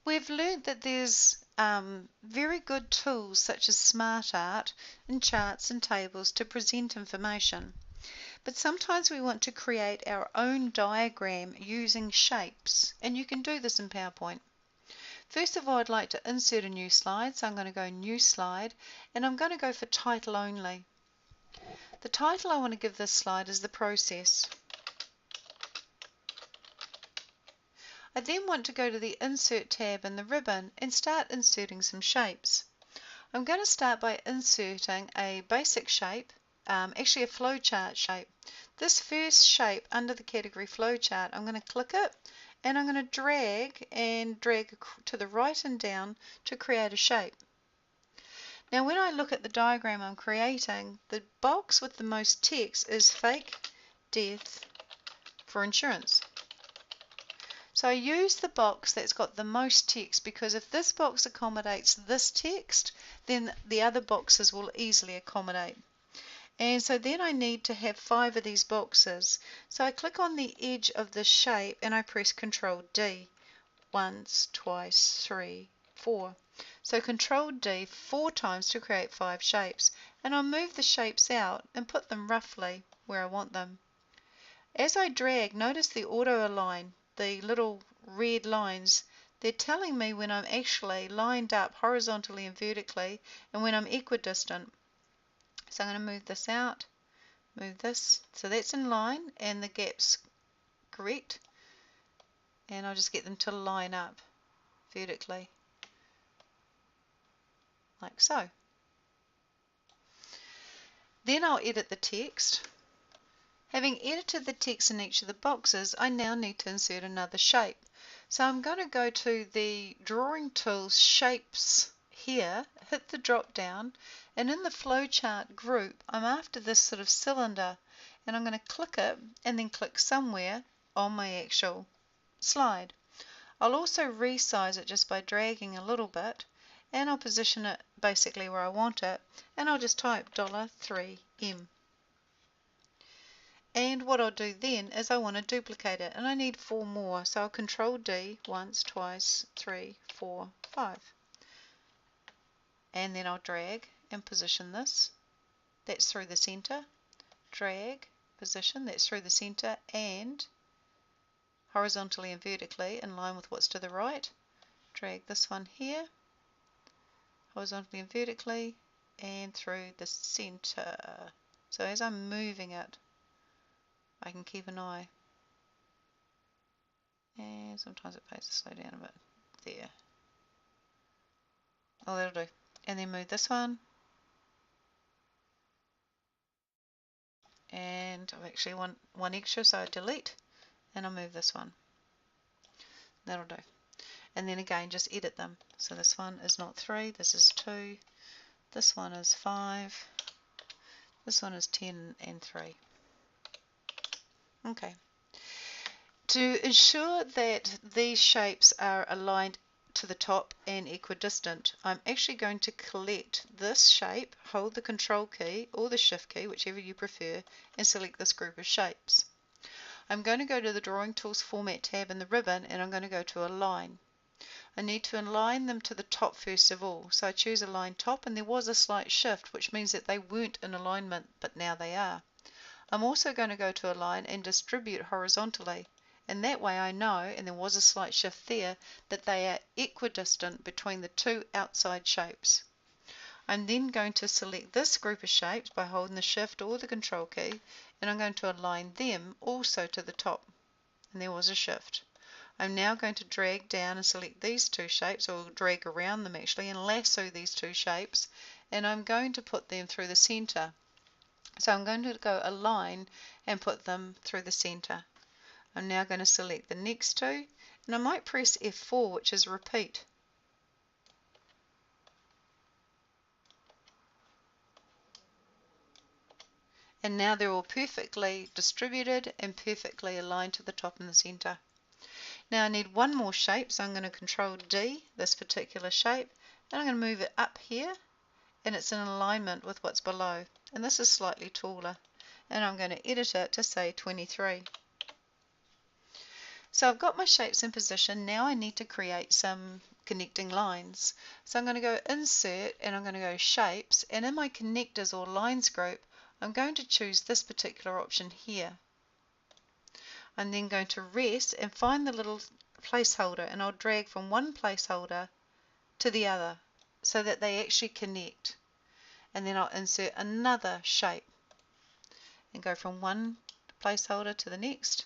We've learned that there's very good tools such as SmartArt and charts and tables to present information. But sometimes we want to create our own diagram using shapes, and you can do this in PowerPoint. First of all, I'd like to insert a new slide, so I'm going to go New Slide, and I'm going to go for Title Only. The title I want to give this slide is The Process. I then want to go to the Insert tab in the ribbon and start inserting some shapes. I'm going to start by inserting a basic shape, actually a flowchart shape. This first shape under the category flowchart, I'm going to click it and I'm going to drag to the right and down to create a shape. Now when I look at the diagram I'm creating, the box with the most text is fake death for insurance. So I use the box that's got the most text because if this box accommodates this text, then the other boxes will easily accommodate. And so then I need to have 5 of these boxes. So I click on the edge of the shape and I press Control D. Once, twice, 3, 4. So Control D 4 times to create 5 shapes. And I'll move the shapes out and put them roughly where I want them. As I drag, notice the auto align. The little red lines, they're telling me when I'm actually lined up horizontally and vertically and when I'm equidistant. So I'm going to move this out, move this, so that's in line and the gap's correct, and I'll just get them to line up vertically like so. Then I'll edit the text. Having edited the text in each of the boxes, I now need to insert another shape. So I'm going to go to the Drawing Tools Shapes here, hit the drop down, and in the flowchart group, I'm after this sort of cylinder, and I'm going to click it and then click somewhere on my actual slide. I'll also resize it just by dragging a little bit, and I'll position it basically where I want it, and I'll just type $3M. And what I'll do then is I want to duplicate it, and I need 4 more, so I'll Control D once, twice, 3, 4, 5. And then I'll drag and position this. That's through the center. Drag, position, that's through the center, and horizontally and vertically in line with what's to the right. Drag this one here, horizontally and vertically, and through the center. So as I'm moving it, I can keep an eye. And sometimes it pays to slow down a bit. There. Oh, that'll do. And then move this one. And I've actually one extra, so I delete. And I'll move this one. That'll do. And then again, just edit them. So this one is not 3, this is 2. This one is 5. This one is 10 and 3. Okay. To ensure that these shapes are aligned to the top and equidistant, I'm actually going to collect this shape, hold the Control key or the Shift key, whichever you prefer, and select this group of shapes. I'm going to go to the Drawing Tools Format tab in the ribbon and I'm going to go to Align. I need to align them to the top first of all, so I choose Align Top, and there was a slight shift, which means that they weren't in alignment, but now they are. I'm also going to go to Align and Distribute horizontally, and that way I know, and there was a slight shift there, that they are equidistant between the 2 outside shapes. I'm then going to select this group of shapes by holding the Shift or the Control key, and I'm going to align them also to the top, and there was a shift. I'm now going to drag down and select these 2 shapes, or drag around them actually, and lasso these 2 shapes, and I'm going to put them through the center. So I'm going to go Align and put them through the center. I'm now going to select the next 2, and I might press F4, which is repeat. And now they're all perfectly distributed and perfectly aligned to the top and the center. Now I need one more shape, so I'm going to Control D, this particular shape, and I'm going to move it up here, and it's in alignment with what's below. And this is slightly taller, and I'm going to edit it to say 23. So I've got my shapes in position. Now I need to create some connecting lines. So I'm going to go Insert and I'm going to go Shapes, and in my Connectors or Lines group I'm going to choose this particular option here. I'm then going to rest and find the little placeholder, and I'll drag from one placeholder to the other so that they actually connect, and then I'll insert another shape and go from one placeholder to the next.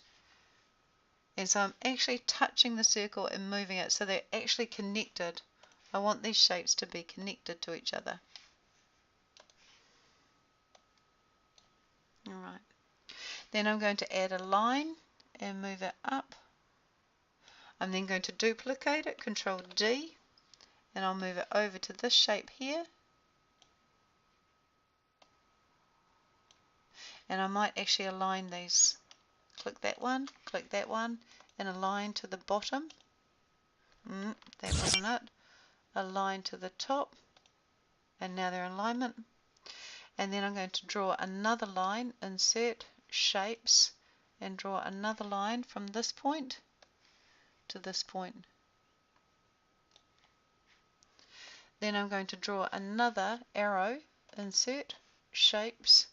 And so I'm actually touching the circle and moving it so they're actually connected. I want these shapes to be connected to each other. Alright. Then I'm going to add a line and move it up. I'm then going to duplicate it, Control D, and I'll move it over to this shape here. And I might actually align these. Click that one, and align to the bottom. That wasn't it. Align to the top, and now they're in alignment. And then I'm going to draw another line, Insert, Shapes, and draw another line from this point to this point. Then I'm going to draw another arrow, Insert, Shapes,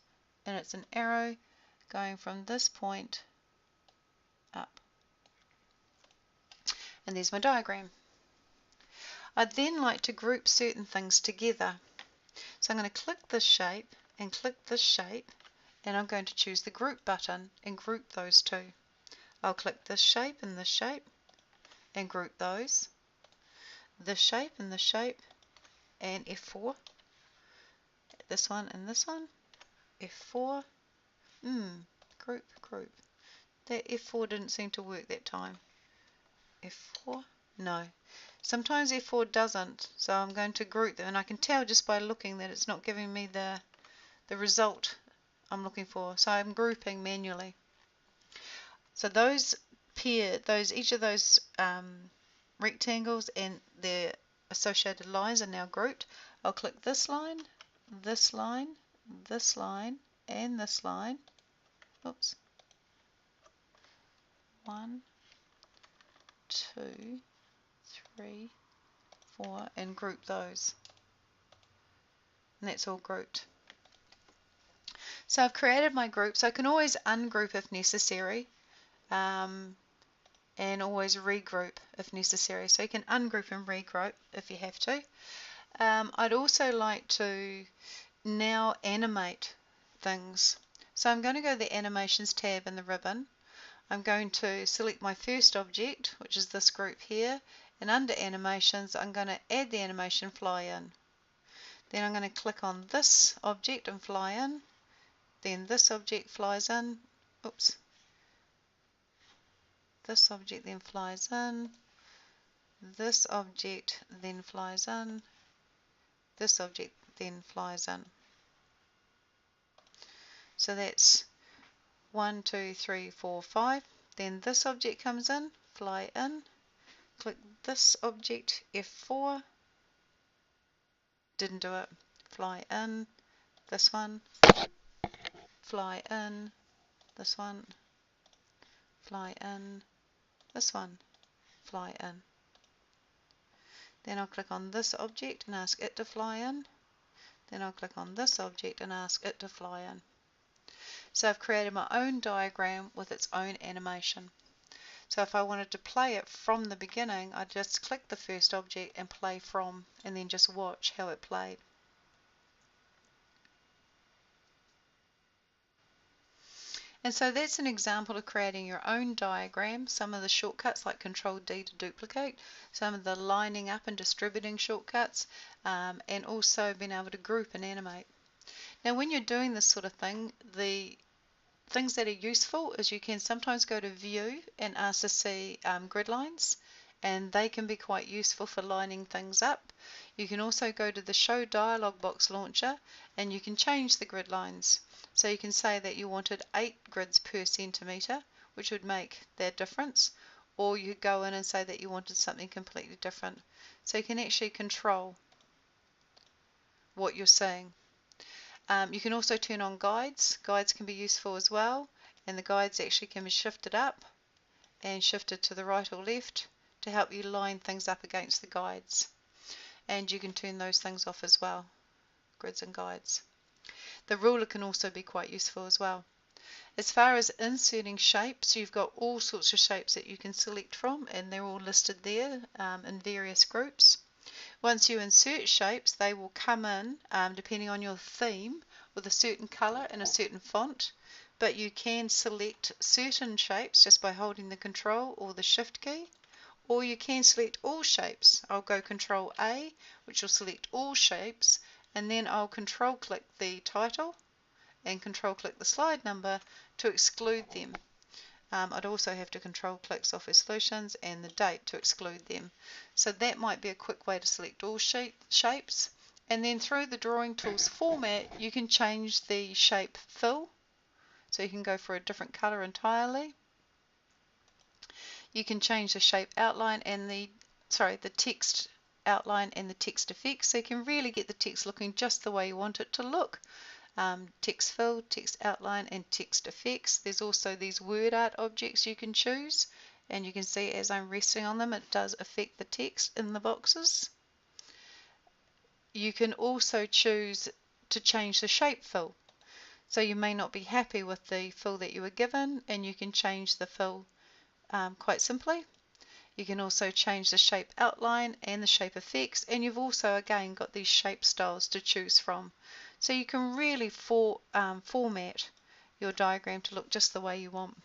and it's an arrow going from this point up. And there's my diagram. I'd then like to group certain things together. So I'm going to click this shape and click this shape, and I'm going to choose the Group button and group those two. I'll click this shape and this shape and group those. This shape and this shape, and F4. This one and this one. F4. Group. That F4 didn't seem to work that time. F4. No. Sometimes F4 doesn't, so I'm going to group them, and I can tell just by looking that it's not giving me the result I'm looking for. So I'm grouping manually. So each of those rectangles and their associated lines are now grouped. I'll click this line, this line, this line, and this line. Oops. 1, 2, 3, 4, and group those. And that's all grouped. So I've created my groups. I can always ungroup if necessary, and always regroup if necessary. So you can ungroup and regroup if you have to. I'd also like to now animate things. So I'm going to go to the Animations tab in the ribbon. I'm going to select my first object, which is this group here, and under Animations I'm going to add the animation Fly In. Then I'm going to click on this object and fly in. Then this object flies in. Oops. This object then flies in. This object then flies in. This object then flies in. So that's 1, 2, 3, 4, 5. Then this object comes in, fly in. Click this object, F4. Didn't do it. Fly in. This one. Fly in. This one. Fly in. This one. Fly in. Then I'll click on this object and ask it to fly in. Then I'll click on this object and ask it to fly in. So I've created my own diagram with its own animation. So if I wanted to play it from the beginning, I'd just click the first object and play from, and then just watch how it played. And so that's an example of creating your own diagram. Some of the shortcuts like Control D to duplicate, some of the lining up and distributing shortcuts, and also being able to group and animate. Now when you're doing this sort of thing, the things that are useful is you can sometimes go to View and ask to see grid lines, and they can be quite useful for lining things up. You can also go to the Show Dialog Box Launcher and you can change the grid lines. So you can say that you wanted 8 grids per centimetre, which would make that difference, or you could go in and say that you wanted something completely different. So you can actually control what you're seeing. You can also turn on guides. Guides can be useful as well, and the guides actually can be shifted up and shifted to the right or left to help you line things up against the guides. And you can turn those things off as well, grids and guides. The ruler can also be quite useful as well. As far as inserting shapes, you've got all sorts of shapes that you can select from, and they're all listed there in various groups. Once you insert shapes, they will come in, depending on your theme, with a certain colour and a certain font, but you can select certain shapes just by holding the Control or the Shift key, or you can select all shapes. I'll go Control A, which will select all shapes, and then I'll Control click the title and Control click the slide number to exclude them. I'd also have to Control click Software Solutions and the date to exclude them. So that might be a quick way to select all shapes. And then through the Drawing Tools format, you can change the shape fill. So you can go for a different color entirely. You can change the shape outline and the text outline and the text effects, so you can really get the text looking just the way you want it to look. Text fill, text outline, and text effects. There's also these WordArt objects you can choose, and you can see as I'm resting on them, it does affect the text in the boxes. You can also choose to change the shape fill. So you may not be happy with the fill that you were given, and you can change the fill quite simply. You can also change the shape outline and the shape effects, and you've also again got these shape styles to choose from. So you can really format your diagram to look just the way you want.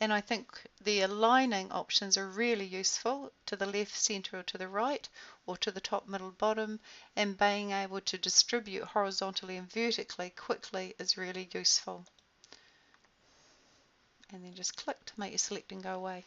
And I think the aligning options are really useful, to the left, center, or to the right, or to the top, middle, bottom, and being able to distribute horizontally and vertically quickly is really useful. And then just click to make your selecting go away.